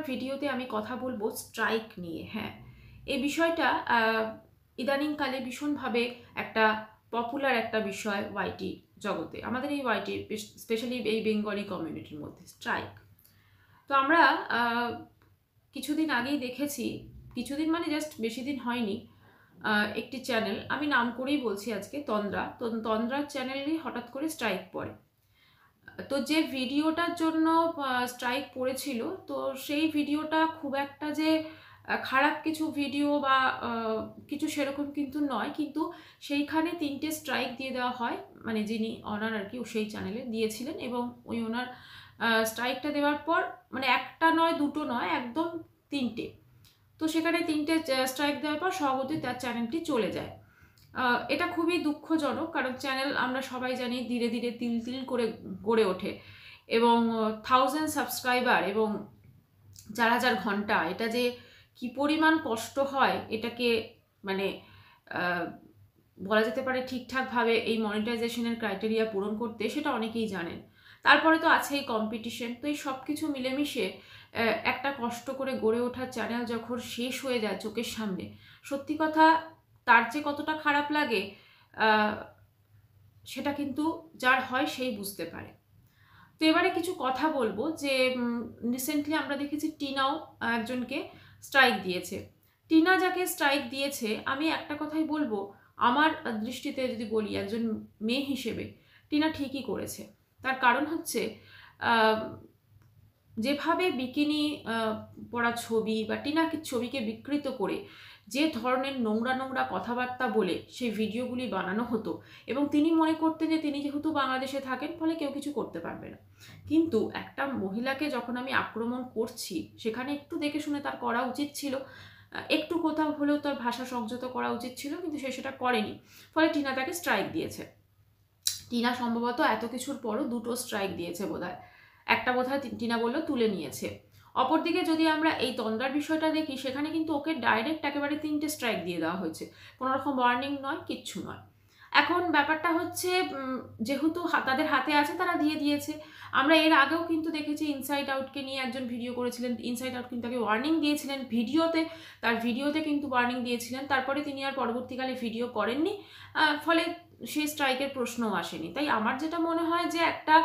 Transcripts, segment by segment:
ভিডিওতে আমি কথা বলবো স্ট্রাইক নিয়ে। হ্যাঁ, এই বিষয়টা ইদানিংকালে ভীষণভাবে একটা পপুলার একটা বিষয় ওয়াইটি জগতে, আমাদের এই ওয়াইটি স্পেশালি এই বেঙ্গলি কমিউনিটির মধ্যে স্ট্রাইক। তো আমরা কিছুদিন আগেই দেখেছি, কিছুদিন মানে জাস্ট বেশি দিন হয়নি, একটি চ্যানেল, আমি নাম করেই বলছি আজকে, তন্দ্রা, তো তন্দ্রার চ্যানেলেই হঠাৎ করে স্ট্রাইক পড়ে। তো যে ভিডিওটার জন্য স্ট্রাইক পড়েছিল, তো সেই ভিডিওটা খুব একটা যে খারাপ কিছু ভিডিও বা কিছু সেরকম কিন্তু নয়, কিন্তু সেইখানে 3টে স্ট্রাইক দিয়ে দেওয়া হয়, মানে যিনি অনার আর কি সেই চ্যানেলে দিয়েছিলেন, এবং ওই ওনার স্ট্রাইকটা দেওয়ার পর মানে একটা নয় দুটো নয় একদম 3টে। তো সেখানে 3টে স্ট্রাইক দেওয়ার পর স্বভাবতই তার চ্যানেলটি চলে যায়। এটা খুবই দুঃখজনক, কারণ চ্যানেল আমরা সবাই জানি ধীরে ধীরে তিল তিল করে গড়ে ওঠে, এবং 1000 সাবস্ক্রাইবার এবং 4000 ঘন্টা, এটা যে কি পরিমাণ কষ্ট হয় এটাকে মানে বলা যেতে পারে ঠিকঠাকভাবে এই মনিটাইজেশনের ক্রাইটেরিয়া পূরণ করতে, সেটা অনেকেই জানেন। তারপরে তো আছেই কম্পিটিশন। তো এই সব কিছু মিলেমিশে একটা কষ্ট করে গড়ে ওঠা চ্যানেল যখন শেষ হয়ে যায় চোখের সামনে, সত্যি কথা তার যে কতটা খারাপ লাগে সেটা কিন্তু যার হয় সেই বুঝতে পারে। তো এবারে কিছু কথা বলবো যে রিসেন্টলি আমরা দেখেছি টিনাও একজনকে স্ট্রাইক দিয়েছে। টিনা যাকে স্ট্রাইক দিয়েছে, আমি একটা কথাই বলবো, আমার দৃষ্টিতে যদি বলি একজন মেয়ে হিসেবে, টিনা ঠিকই করেছে। তার কারণ হচ্ছে যেভাবে বিকিনি পরা ছবি বা টিনাকে ছবিকে বিকৃত করে যে ধরনের নোংরা নোংরা কথাবার্তা বলে সেই ভিডিওগুলি বানানো হতো, এবং তিনি মনে করতেন যে তিনি যেহেতু বাংলাদেশে থাকেন ফলে কেউ কিছু করতে পারবে না। কিন্তু একটা মহিলাকে যখন আমি আক্রমণ করছি, সেখানে একটু দেখে শুনে তার করা উচিত ছিল, একটু কোথাও হলেও তার ভাষা সংযত করা উচিত ছিল, কিন্তু সে সেটা করেনি। ফলে টিনা তাকে স্ট্রাইক দিয়েছে। টিনা সম্ভবত এত কিছুর পরও 2টো স্ট্রাইক দিয়েছে বোধহয়, একটা বোধহয় টিনা বললো তুলে নিয়েছে। অপরদিকে যদি আমরা এই তন্দ্রার বিষয়টা দেখি, সেখানে কিন্তু ওকে ডাইরেক্ট একেবারে 3টে স্ট্রাইক দিয়ে দেওয়া হয়েছে, কোনো রকম ওয়ার্নিং নয়, কিচ্ছু নয়। এখন ব্যাপারটা হচ্ছে যেহেতু তাদের হাতে আছে তারা দিয়ে দিয়েছে। আমরা এর আগেও কিন্তু দেখেছি ইনসাইড আউটকে নিয়ে একজন ভিডিও করেছিলেন, ইনসাইড আউট কিন্তু তাকে ওয়ার্নিং দিয়েছিলেন ভিডিওতে, তার ভিডিওতে কিন্তু ওয়ার্নিং দিয়েছিলেন, তারপরে তিনি আর পরবর্তীকালে ভিডিও করেননি, ফলে সেই স্ট্রাইকের প্রশ্নও আসেনি। তাই আমার যেটা মনে হয় যে একটা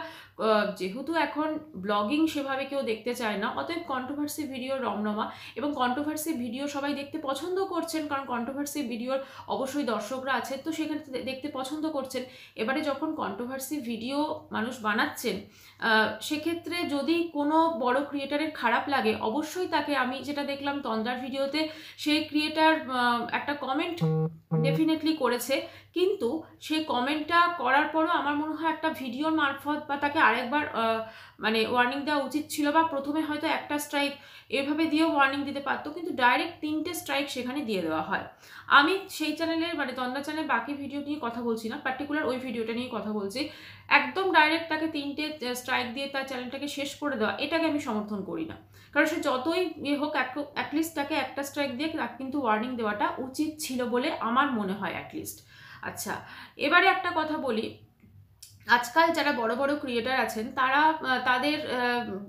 যেহেতু এখন ব্লগিং সেভাবে কেউ দেখতে চায় না, অতএব কন্ট্রোভার্সি ভিডিও রমরমা, এবং কন্ট্রোভার্সি ভিডিও সবাই দেখতে পছন্দ করছেন, কারণ কন্ট্রোভার্সি ভিডিওর অবশ্যই দর্শকরা আছেন, তো সেখানে দেখতে পছন্দ করছেন। এবারে যখন কন্ট্রোভার্সি ভিডিও মানুষ বানাচ্ছেন, সেক্ষেত্রে যদি কোনো বড় ক্রিয়েটারের খারাপ লাগে, অবশ্যই তাকে, আমি যেটা দেখলাম তন্দ্রার ভিডিওতে, সেই ক্রিয়েটার একটা কমেন্ট ডেফিনেটলি করেছে, কিন্তু সেই কমেন্টটা করার পরও আমার মনে হয় একটা ভিডিওর মারফত বা তাকে আরেকবার মানে ওয়ার্নিং দেওয়া উচিত ছিল, বা প্রথমে হয়তো একটা স্ট্রাইক এভাবে দিয়েও ওয়ার্নিং দিতে পারতো, কিন্তু ডাইরেক্ট 3টে স্ট্রাইক সেখানে দিয়ে দেওয়া হয়। আমি সেই চ্যানেলের মানে তন্দ্রা চ্যানেলের বাকি ভিডিও নিয়ে কথা বলছি না, পার্টিকুলার ওই ভিডিওটা নিয়ে কথা বলছি। একদম ডাইরেক্ট তাকে 3টে স্ট্রাইক দিয়ে তার চ্যানেলটাকে শেষ করে দেওয়া, এটাকে আমি সমর্থন করি না। কারণ সে যতই হোক, অ্যাটলিস্ট তাকে একটা স্ট্রাইক দিয়ে তাকে কিন্তু ওয়ার্নিং দেওয়াটা উচিত ছিল বলে আমার মনে হয় অ্যাটলিস্ট। আচ্ছা, এবারে একটা কথা বলি, আজকাল যারা বড় বড় ক্রিয়েটার আছেন তারা তাদের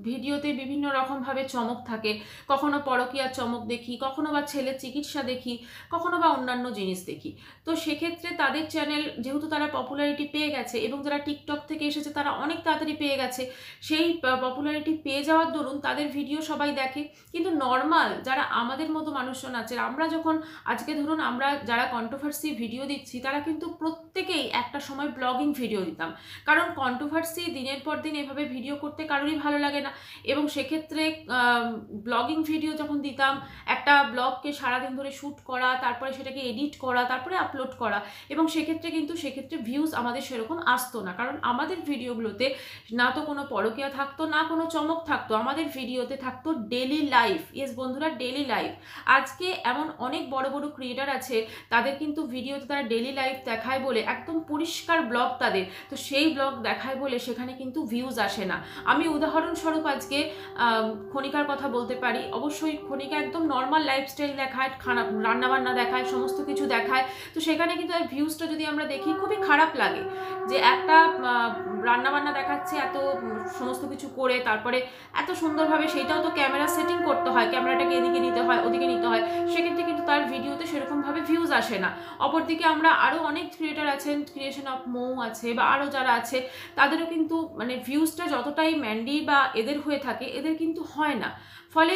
ভিডিওতে বিভিন্ন রকমভাবে চমক থাকে, কখনো পরকীয়ার চমক দেখি, কখনো বা ছেলের চিকিৎসা দেখি, কখনো বা অন্যান্য জিনিস দেখি। তো সেক্ষেত্রে তাদের চ্যানেল যেহেতু তারা পপুলারিটি পেয়ে গেছে, এবং যারা টিকটক থেকে এসেছে তারা অনেক তাড়াতাড়ি পেয়ে গেছে, সেই পপুলারিটি পেয়ে যাওয়ার দরুন তাদের ভিডিও সবাই দেখে। কিন্তু নর্মাল যারা আমাদের মতো মানুষজন আছে, আমরা যখন আজকে ধরুন আমরা যারা কন্ট্রোভার্সি ভিডিও দিচ্ছি, তারা কিন্তু প্রত্যেকেই একটা সময় ব্লগিং ভিডিও দিতাম, কারণ কন্ট্রোভার্সি দিনের পর দিন এভাবে ভিডিও করতে কারোরই ভালো লাগে না, এবং সেক্ষেত্রে ব্লগিং ভিডিও যখন দিতাম, একটা ব্লগকে সারাদিন ধরে শ্যুট করা, তারপরে সেটাকে এডিট করা, তারপরে আপলোড করা, এবং সেক্ষেত্রে ভিউজ আমাদের সেরকম আসতো না, কারণ আমাদের ভিডিওগুলোতে না তো কোনো পরকীয়া থাকতো, না কোনো চমক থাকতো, আমাদের ভিডিওতে থাকতো ডেলি লাইফ। ইয়েস বন্ধুরা, ডেলি লাইফ। আজকে এমন অনেক বড় বড় ক্রিয়েটার আছে, তাদের কিন্তু ভিডিওতে তারা ডেলি লাইফ দেখায় বলে, একদম পরিষ্কার ব্লগ তাদের, তো সেই ব্লগ দেখায় বলে সেখানে কিন্তু ভিউজ আসে না। আমি উদাহরণস্বরূপ আজকে খনিকার কথা বলতে পারি। অবশ্যই খনিকা একদম নর্মাল লাইফস্টাইল দেখায়, রান্নাবান্না দেখায়, সমস্ত কিছু দেখায়, তো সেখানে কিন্তু ভিউজটা যদি আমরা দেখি খুবই খারাপ লাগে, যে একটা রান্নাবান্না দেখাচ্ছে এত সমস্ত কিছু করে, তারপরে এত সুন্দরভাবে, সেটাও তো ক্যামেরা সেটিং করতে হয়, ক্যামেরাটাকে এদিকে নিতে হয়, ওদিকে নিতে হয়, সেক্ষেত্রে কিন্তু তার ভিডিওতে সেরকমভাবে ভিউজ আসে না। অপরদিকে আমরা আরও অনেক ক্রিয়েটার আছেন, ক্রিয়েশন অফ মৌ আছে বা আরও যারা আছে, তাদেরও কিন্তু মানে ভিউজটা যতটাই ম্যান্ডি বা এদের হয়ে থাকে, এদের কিন্তু হয় না। ফলে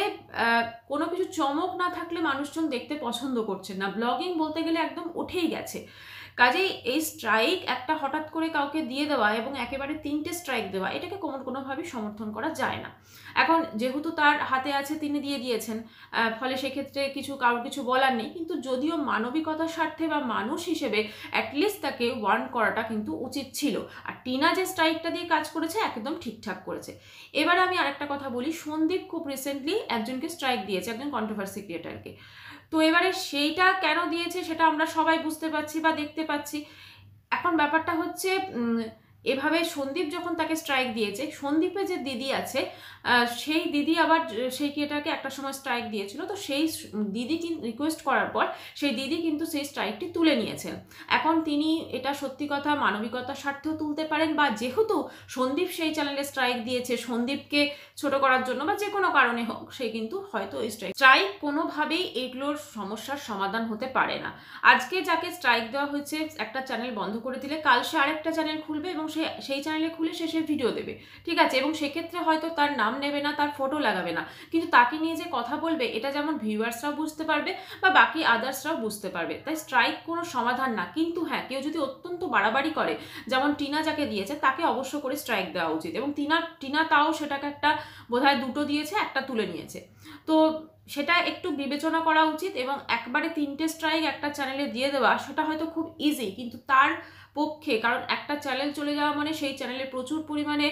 কোনো কিছু চমক না থাকলে মানুষজন দেখতে পছন্দ করছে না, ব্লগিং বলতে গেলে একদম উঠেই গেছে। কাজেই এই স্ট্রাইক একটা হঠাৎ করে কাউকে দিয়ে দেওয়া এবং একেবারে 3টে স্ট্রাইক দেওয়া, এটাকে কোনোভাবেই সমর্থন করা যায় না। এখন যেহেতু তার হাতে আছে, তিনি দিয়ে দিয়েছেন, ফলে সেক্ষেত্রে কারোর কিছু বলার নেই। কিন্তু যদিও মানবিকতার স্বার্থে বা মানুষ হিসেবে অ্যাটলিস্ট তাকে ওয়ার্ন করাটা কিন্তু উচিত ছিল। আর টিনা যে স্ট্রাইকটা দিয়ে কাজ করেছে একদম ঠিকঠাক করেছে। এবার আমি আরেকটা কথা বলি, সন্দীপ খুব রিসেন্টলি একজনকে স্ট্রাইক দিয়েছে, একজন কন্ট্রোভার্সি ক্রিয়েটারকে। তো এবারে সেইটা কেন দিয়েছে সেটা আমরা সবাই বুঝতে পারছি বা দেখতে পাচ্ছি। এখন ব্যাপারটা হচ্ছে এভাবে সন্দীপ যখন তাকে স্ট্রাইক দিয়েছে, সন্দীপের যে দিদি আছে সেই দিদি আবার সেই ক্রিয়েটারকে একটা সময় স্ট্রাইক দিয়েছিল। তো সেই দিদি রিকোয়েস্ট করার পর সেই দিদি কিন্তু সেই স্ট্রাইকটি তুলে নিয়েছেন। এখন তিনি এটা সত্যি কথা মানবিকতার স্বার্থেও তুলতে পারেন, বা যেহেতু সন্দীপ সেই চ্যানেলে স্ট্রাইক দিয়েছে সন্দীপকে ছোট করার জন্য বা যে কোনো কারণে হোক, সে কিন্তু হয়তো এই স্ট্রাইক কোনোভাবেই এগুলোর সমস্যার সমাধান হতে পারে না। আজকে যাকে স্ট্রাইক দেওয়া হয়েছে, একটা চ্যানেল বন্ধ করে দিলে কাল সে আরেকটা চ্যানেল খুলবে এবং সেই চ্যানেলে খুলে সে ভিডিও দেবে, ঠিক আছে, এবং সেক্ষেত্রে হয়তো তার নাম নেবে না, তার ফটো লাগাবে না, কিন্তু তাকে নিয়ে যে কথা বলবে এটা যেমন ভিউয়ার্সরাও বুঝতে পারবে বা বাকি আদার্সরাও বুঝতে পারবে। তাই স্ট্রাইক কোনো সমাধান না। কিন্তু হ্যাঁ, কেউ যদি অত্যন্ত বাড়াবাড়ি করে, যেমন টিনা যাকে দিয়েছে তাকে অবশ্য করে স্ট্রাইক দেওয়া উচিত। এবং টিনা তাও সেটাকে একটা বোধহয় 2টো দিয়েছে, একটা তুলে নিয়েছে। তো সেটা একটু বিবেচনা করা উচিত। এবং একবারে 3টে স্ট্রাইক একটা চ্যানেলে দিয়ে দেওয়া সেটা হয়তো খুব ইজি, কিন্তু তার পক্ষে, কারণ একটা চ্যানেল চলে যাওয়া মানে সেই চ্যানেলে প্রচুর পরিমাণে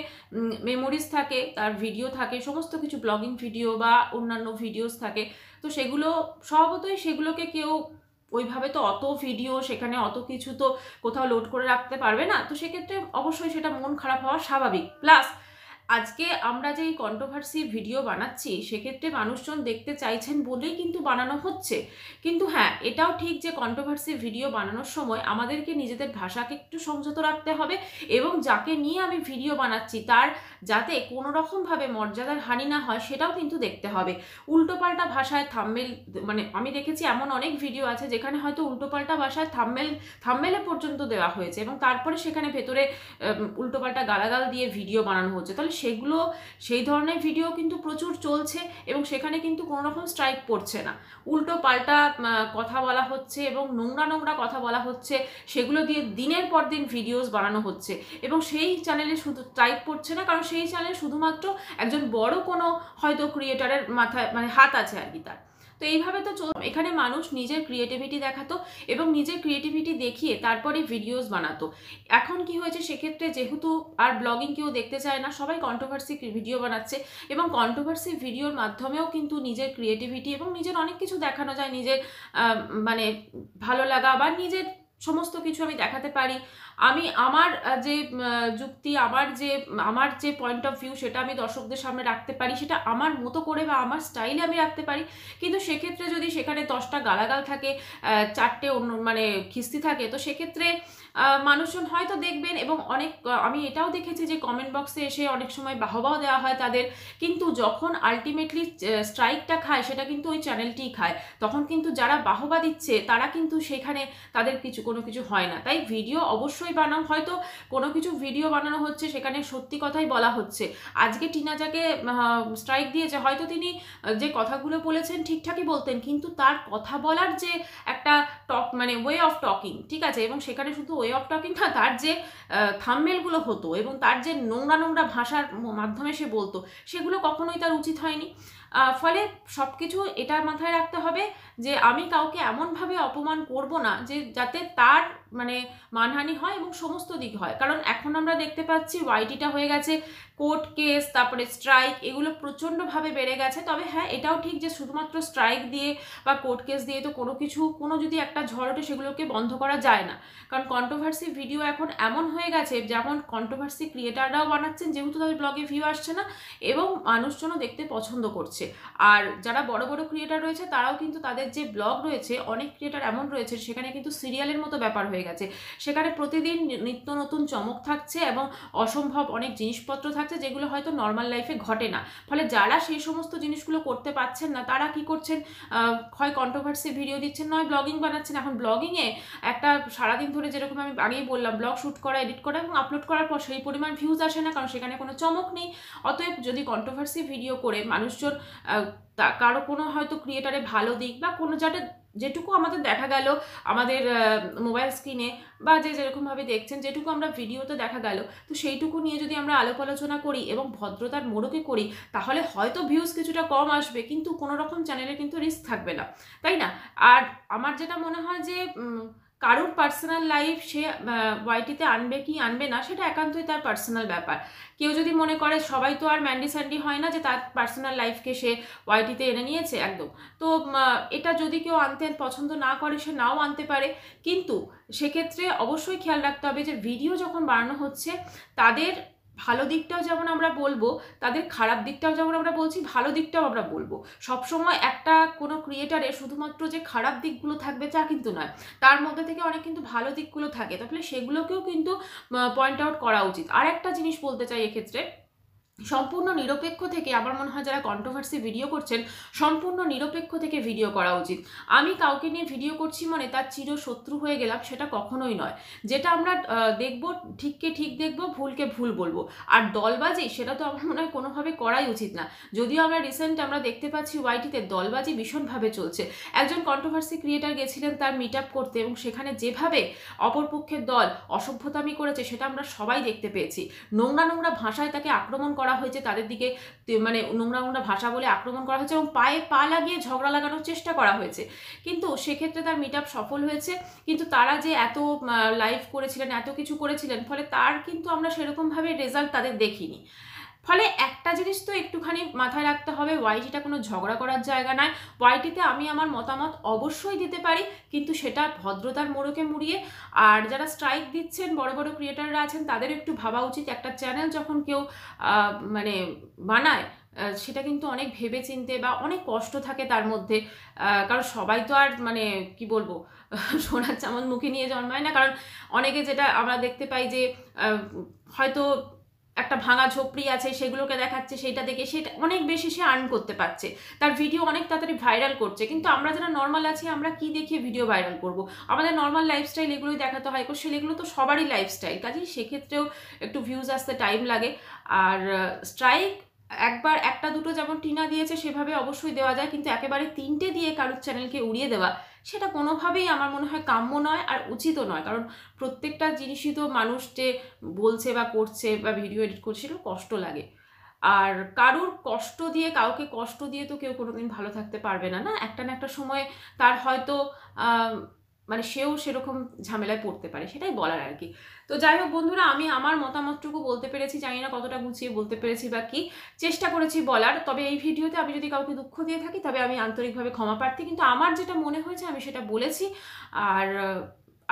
মেমোরিজ থাকে, তার ভিডিও থাকে, সমস্ত কিছু ব্লগিং ভিডিও বা অন্যান্য ভিডিওস থাকে। তো সেগুলো স্বভাবতই সেগুলোকে কেউ ওইভাবে তো অত ভিডিও সেখানে অত কিছু তো কোথাও লোড করে রাখতে পারবে না। তো সেক্ষেত্রে অবশ্যই সেটা মন খারাপ হওয়া স্বাভাবিক। প্লাস আজকে আমরা যে কন্ট্রোভার্সি ভিডিও বানাচ্ছি সেক্ষেত্রে মানুষজন দেখতে চাইছেন বলেই কিন্তু বানানো হচ্ছে। কিন্তু হ্যাঁ, এটাও ঠিক যে কন্ট্রোভার্সি ভিডিও বানানোর সময় আমাদেরকে নিজেদের ভাষাকে একটু সংযত রাখতে হবে এবং যাকে নিয়ে আমি ভিডিও বানাচ্ছি তার যাতে কোনো রকমভাবে মর্যাদার হানি না হয় সেটাও কিন্তু দেখতে হবে। উল্টোপাল্টা ভাষায় থাম্বনেল, মানে আমি দেখেছি এমন অনেক ভিডিও আছে যেখানে হয়তো উল্টোপাল্টা ভাষায় থাম্বনেলে পর্যন্ত দেওয়া হয়েছে এবং তারপরে সেখানে ভেতরে উল্টোপাল্টা গালাগাল দিয়ে ভিডিও বানানো হচ্ছে। তাহলে সেই ধরনের ভিডিও কিন্তু প্রচুর চলছে এবং সেখানে কিন্তু কোনো রকম স্ট্রাইক পড়ছে না। উল্টো পাল্টা কথা বলা হচ্ছে এবং নোংরা কথা বলা হচ্ছে, সেগুলো দিয়ে দিনের পর দিন ভিডিওস বানানো হচ্ছে এবং সেই চ্যানেলে শুধু স্ট্রাইক পড়ছে না, কারণ সেই চ্যানেলে শুধুমাত্র একজন বড় কোনো হয়তো ক্রিয়েটারের মাথায় মানে হাত আছে আর কি তার। তো এইভাবে তো এখানে মানুষ নিজের ক্রিয়েটিভিটি দেখাতো এবং নিজের ক্রিয়েটিভিটি দেখিয়ে তারপরে ভিডিওস বানাতো। এখন কি হয়েছে, সেক্ষেত্রে যেহেতু আর ব্লগিং কেউ দেখতে চায় না, সবাই কন্ট্রোভার্সি ভিডিও বানাচ্ছে এবং কন্ট্রোভার্সি ভিডিওর মাধ্যমেও কিন্তু নিজের ক্রিয়েটিভিটি এবং নিজের অনেক কিছু দেখানো যায়, নিজের মানে ভালো লাগা বা নিজের সমস্ত কিছু আমি দেখাতে পারি। আমি আমার যে যুক্তি, আমার যে পয়েন্ট অফ ভিউ সেটা আমি দর্শকদের সামনে রাখতে পারি, সেটা আমার মতো করে বা আমার স্টাইলে আমি রাখতে পারি। কিন্তু সেক্ষেত্রে যদি সেখানে 10টা গালাগাল থাকে, 4টে অন্য মানে খিস্তি থাকে, তো সেক্ষেত্রে মানুষজন হয়তো দেখবেন। এবং আমি এটাও দেখেছি যে কমেন্ট বক্সে এসে অনেক সময় বাহবাও দেওয়া হয় তাদের, কিন্তু যখন আলটিমেটলি স্ট্রাইকটা খায় সেটা কিন্তু ওই চ্যানেলটিই খায়। তখন কিন্তু যারা বাহবা দিচ্ছে তারা কিন্তু সেখানে তাদের কোনো কিছু হয় না। তাই ভিডিও অবশ্যই বানাও, হয়তো কোনো কিছু ভিডিও বানানো হচ্ছে সেখানে সত্যি কথাই বলা হচ্ছে। আজকে টিনা যাকে স্ট্রাইক দিয়েছে, হয়তো তিনি যে কথাগুলো বলেছেন ঠিকঠাকই বলতেন, কিন্তু তার কথা বলার যে একটা মানে ওয়ে অফ টকিং, ঠিক আছে, এবং সেখানে শুধু ওয়ে অফ টকিং না, তার যে থাম্বনেলগুলো হতো এবং তার যে নোংরা ভাষার মাধ্যমে সে বলতো, সেগুলো কখনোই তার উচিত হয়নি। ফলে সব কিছু এটার মাথায় রাখতে হবে যে আমি কাউকে এমনভাবে অপমান করব না যে যাতে তার মানে মানহানি হয় এবং সমস্ত দিক হয়। কারণ এখন আমরা দেখতে পাচ্ছি ওয়াইটিটা হয়ে গেছে কোর্ট কেস, তারপরে স্ট্রাইক, এগুলো প্রচণ্ডভাবে বেড়ে গেছে। তবে হ্যাঁ, এটাও ঠিক যে শুধুমাত্র স্ট্রাইক দিয়ে বা কোর্ট কেস দিয়ে তো কোনো যদি একটা ঝড় ওঠে সেগুলোকে বন্ধ করা যায় না। কারণ কন্ট্রোভার্সি ভিডিও এখন এমন হয়ে গেছে, যেমন কন্ট্রোভার্সি ক্রিয়েটাররাও বানাচ্ছেন যেহেতু তাদের ব্লগে ভিউ আসছে না এবং মানুষজনও দেখতে পছন্দ করছে। আর যারা বড় ক্রিয়েটার রয়েছে তারাও কিন্তু তাদের যে ব্লগ রয়েছে, অনেক ক্রিয়েটার এমন রয়েছে সেখানে কিন্তু সিরিয়ালের মতো ব্যাপার হয়ে হয়ে গেছে। সেখানে প্রতিদিন নিত্য নতুন চমক থাকছে এবং অসম্ভব অনেক জিনিসপত্র থাকছে যেগুলো হয়তো নর্মাল লাইফে ঘটে না। ফলে যারা সেই সমস্ত জিনিসগুলো করতে পারছেন না তারা কি করছেন, হয় কন্ট্রোভার্সি ভিডিও দিচ্ছেন, নয় ব্লগিং বানাচ্ছেন। এখন ব্লগিংয়ে একটা সারাদিন ধরে যেরকম আমি আগেই বললাম, ব্লগ শ্যুট করা, এডিট করা এবং আপলোড করার পর সেই পরিমাণ ভিউজ আসে না, কারণ সেখানে কোনো চমক নেই। অতএব যদি কন্ট্রোভার্সি ভিডিও করে মানুষজন কারো কোনো হয়তো ক্রিয়েটারে ভালো দিক বা কোনো যেটুকু আমাদের দেখা গেল আমাদের মোবাইল স্ক্রিনে বা যেরকমভাবে দেখছেন, যেটুকু আমরা ভিডিওতে দেখা গেল, তো সেইটুকু নিয়ে যদি আমরা আলাপ আলোচনা করি এবং ভদ্রতার মোড়কে করি, তাহলে হয়তো ভিউজ কিছুটা কম আসবে, কিন্তু কোনো রকম চ্যানেলে কিন্তু রিস্ক থাকবে না, তাই না? আর আমার যেটা মনে হয় যে কারোর পার্সোনাল লাইফ সে ওয়াইটিতে আনবে কি আনবে না সেটা একান্তই তার পার্সোনাল ব্যাপার। কেউ যদি মনে করে, সবাই তো আর ম্যান্ডি স্যান্ডি হয় না যে তার পার্সোনাল লাইফকে সে ওয়াইটিতে এনে নিয়েছে একদম। তো এটা যদি কেউ আনতে পছন্দ না করে সে নাও আনতে পারে, কিন্তু সেক্ষেত্রে অবশ্যই খেয়াল রাখতে হবে যে ভিডিও যখন বানানো হচ্ছে তাদের ভালো দিকটাও যেমন আমরা বলবো, তাদের খারাপ দিকটাও যেমন আমরা বলছি, ভালো দিকটাও আমরা বলবো। সবসময় একটা কোনো ক্রিয়েটারের শুধুমাত্র যে খারাপ দিকগুলো থাকবে তা কিন্তু নয়, তার মধ্যে থেকে অনেক কিন্তু ভালো দিকগুলো থাকে, তাহলে সেগুলোকেও কিন্তু পয়েন্ট আউট করা উচিত। আর একটা জিনিস বলতে চাই এক্ষেত্রে, সম্পূর্ণ নিরপেক্ষ থেকে আমার মনে হয় যারা কন্ট্রোভার্সি ভিডিও করছেন সম্পূর্ণ নিরপেক্ষ থেকে ভিডিও করা উচিত। আমি কাউকে নিয়ে ভিডিও করছি মানে তার চিরশত্রু হয়ে গেলাম, সেটা কখনোই নয়। যেটা আমরা দেখব, ঠিককে ঠিক দেখব, ভুলকে ভুল বলবো। আর দলবাজি সেটা তো আমার মনে হয় কোনোভাবে করাই উচিত না। যদিও আমরা আমরা দেখতে পাচ্ছি ওয়াইটিতে দলবাজি ভীষণভাবে চলছে। একজন কন্ট্রোভার্সি ক্রিয়েটার গেছিলেন তার মিট আপ করতে এবং সেখানে যেভাবে অপরপক্ষের দল অসভ্যতামি করেছে সেটা আমরা সবাই দেখতে পেয়েছি। নোংরা নোংরা ভাষায় তাকে আক্রমণ করা হয়েছে, তাদের দিকে মানে নোংরা নোংরা ভাষা বলে আক্রমণ করা হয়েছে এবং পায়ে পা লাগিয়ে ঝগড়া লাগানোর চেষ্টা করা হয়েছে। কিন্তু সেক্ষেত্রে তার মিট আপ সফল হয়েছে। কিন্তু তারা যে এত লাইভ করেছিলেন, এত কিছু করেছিলেন, ফলে তার কিন্তু আমরা সেরকমভাবে রেজাল্ট তাদের দেখিনি। ফলে একটা জিনিস তো একটুখানি মাথায় রাখতে হবে, ওয়াইটিটা কোনো ঝগড়া করার জায়গা নয়। ওয়াইটিতে আমি আমার মতামত অবশ্যই দিতে পারি, কিন্তু সেটা ভদ্রতার মোড়কে মুড়িয়ে। আর যারা স্ট্রাইক দিচ্ছেন, বড় বড় ক্রিয়েটাররা আছেন, তাদের একটু ভাবা উচিত একটা চ্যানেল যখন কেউ মানে বানায় সেটা কিন্তু অনেক ভেবে চিনতে বা অনেক কষ্ট থাকে তার মধ্যে। কারণ সবাই তো আর মানে কি বলবো সোনার চামচ মুখে নিয়ে জন্মায় না। কারণ অনেকে যেটা আমরা দেখতে পাই যে হয়তো একটা ভাঙা ঝোপড়ি আছে সেগুলোকে দেখাচ্ছে, সেইটা দেখে সেটা অনেক বেশি সে আর্ন করতে পারছে, তার ভিডিও অনেক তাড়াতাড়ি ভাইরাল করছে। কিন্তু আমরা যারা নর্মাল আছি আমরা কি দেখিয়ে ভিডিও ভাইরাল করব? আমাদের নর্মাল লাইফস্টাইল এগুলোই দেখাতে হয়, এগুলো তো সবারই লাইফস্টাইল, কাজেই সেক্ষেত্রেও একটু ভিউজ আসতে টাইম লাগে। আর স্ট্রাইক একবার একটা দুটো যেমন টিনা দিয়েছে সেভাবে অবশ্যই দেওয়া যায়, কিন্তু একেবারে 3টে দিয়ে কারোর চ্যানেলকে উড়িয়ে দেওয়া সেটা কোনোভাবেই আমার মনে হয় কাম্য নয় আর উচিতও নয়। কারণ প্রত্যেকটা জিনিসই তো মানুষ যে বলছে বা করছে বা ভিডিও এডিট করছে সেটা কষ্ট লাগে। আর কারোর কষ্ট দিয়ে, কাউকে কষ্ট দিয়ে তো কেউ কোনোদিন ভালো থাকতে পারবে না, না একটা না একটা সময় তার হয়তো মানে সেও সেরকম ঝামেলায় পড়তে পারে, সেটাই বলার আর কি। তো যাই হোক বন্ধুরা, আমি আমার মতামতটুকু বলতে পেরেছি, জানি না কতটা গুছিয়ে বলতে পেরেছি বা কি, চেষ্টা করেছি বলার। তবে এই ভিডিওতে আমি যদি কাউকে দুঃখ দিয়ে থাকি তবে আমি আন্তরিকভাবে ক্ষমা প্রার্থী, কিন্তু আমার যেটা মনে হয়েছে আমি সেটা বলেছি। আর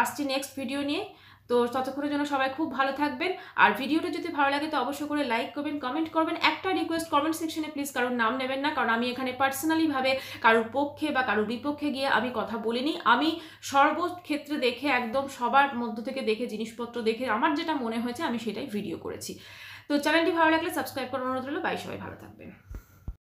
আসছি নেক্সট ভিডিও নিয়ে। তো ততক্ষণের জন্য সবাই খুব ভালো থাকবেন। আর ভিডিওটা যদি ভালো লাগে তো অবশ্যই করে লাইক করবেন, কমেন্ট করবেন। একটা রিকোয়েস্ট, কমেন্ট সেকশনে প্লিজ কারোর নাম নেবেন না, কারণ আমি এখানে পার্সোনালিভাবে কারোর পক্ষে বা কারোর বিপক্ষে গিয়ে আমি কথা বলিনি। আমি সর্বক্ষেত্রে দেখে, একদম সবার মধ্য থেকে দেখে, জিনিসপত্র দেখে আমার যেটা মনে হয়েছে আমি সেটাই ভিডিও করেছি। তো চ্যানেলটি ভালো লাগলে সাবস্ক্রাইব করার অনুরোধ রইল। বাই, সবাই ভালো থাকবেন।